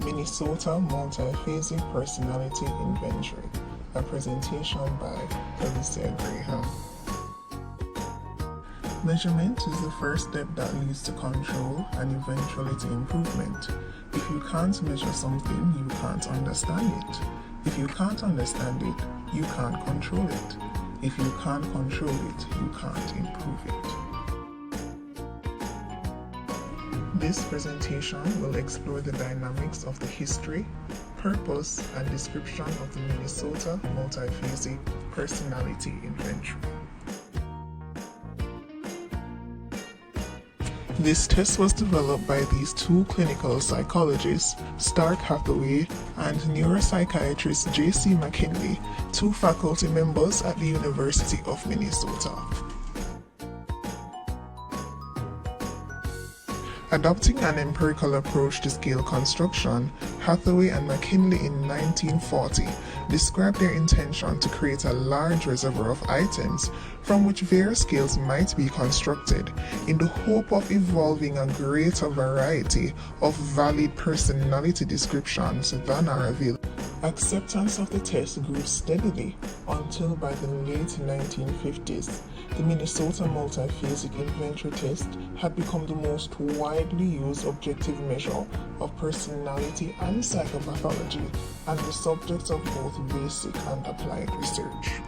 Minnesota Multiphasic Personality Inventory, a presentation by Alicia Graham. Measurement is the first step that leads to control and eventually to improvement. If you can't measure something, you can't understand it. If you can't understand it, you can't control it. If you can't control it, you can't improve it. This presentation will explore the dynamics of the history, purpose, and description of the Minnesota Multiphasic Personality Inventory. This test was developed by these two clinical psychologists, Stark Hathaway and neuropsychiatrist J.C. McKinley, two faculty members at the University of Minnesota. Adopting an empirical approach to scale construction, Hathaway and McKinley in 1940 described their intention to create a large reservoir of items from which various scales might be constructed in the hope of evolving a greater variety of valid personality descriptions than are available. Acceptance of the test grew steadily until by the late 1950s, the Minnesota Multiphasic Inventory Test had become the most widely used objective measure of personality and psychopathology and the subject of both basic and applied research.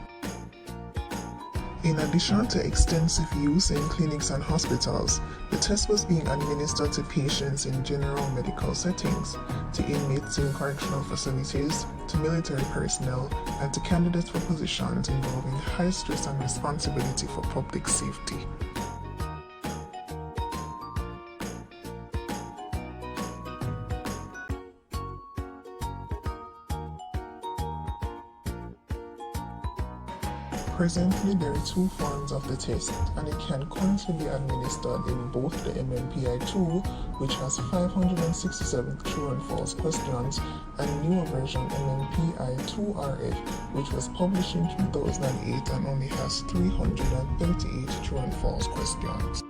In addition to extensive use in clinics and hospitals, the test was being administered to patients in general medical settings, to inmates in correctional facilities, to military personnel, and to candidates for positions involving high stress and responsibility for public safety. Presently, there are two forms of the test, and it can currently be administered in both the MMPI-2, which has 567 true and false questions, and newer version MMPI-2RF, which was published in 2008 and only has 338 true and false questions.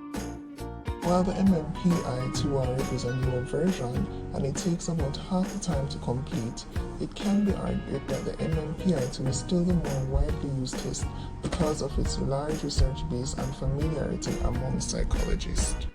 While the MMPI-2RF is a newer version and it takes about half the time to complete, it can be argued that the MMPI-2 is still the more widely used test because of its large research base and familiarity among psychologists.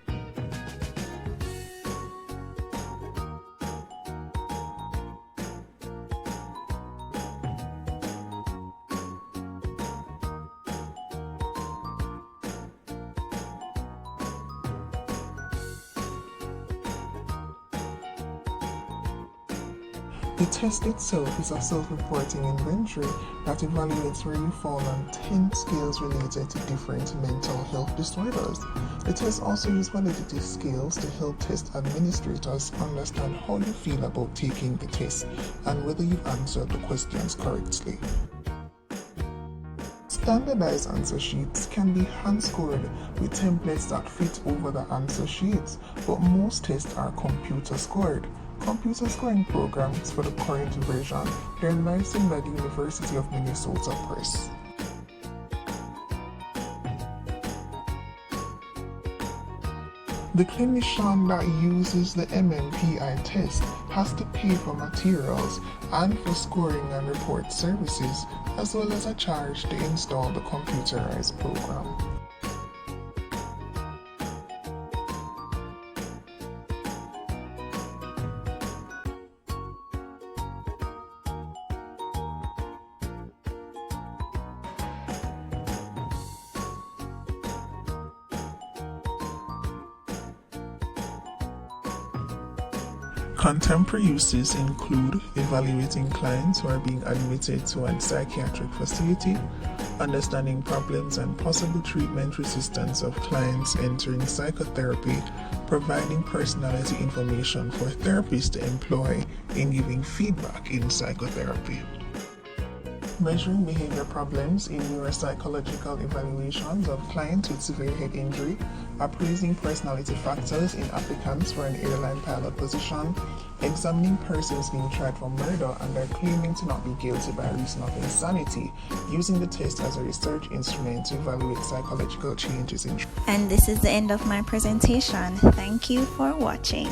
The test itself is a self-reporting inventory that evaluates where you fall on 10 scales related to different mental health disorders. The test also uses validative scales to help test administrators understand how you feel about taking the test and whether you've answered the questions correctly. Standardized answer sheets can be hand-scored with templates that fit over the answer sheets, but most tests are computer-scored. Computer scoring programs for the current version are licensed by the University of Minnesota Press. The clinician that uses the MMPI test has to pay for materials and for scoring and report services, as well as a charge to install the computerized program. Contemporary uses include evaluating clients who are being admitted to a psychiatric facility, understanding problems and possible treatment resistance of clients entering psychotherapy, providing personality information for therapists to employ in giving feedback in psychotherapy. Measuring behavior problems in neuropsychological evaluations of clients with severe head injury, appraising personality factors in applicants for an airline pilot position, examining persons being tried for murder and are claiming to not be guilty by reason of insanity, using the test as a research instrument to evaluate psychological changes in. And this is the end of my presentation. Thank you for watching.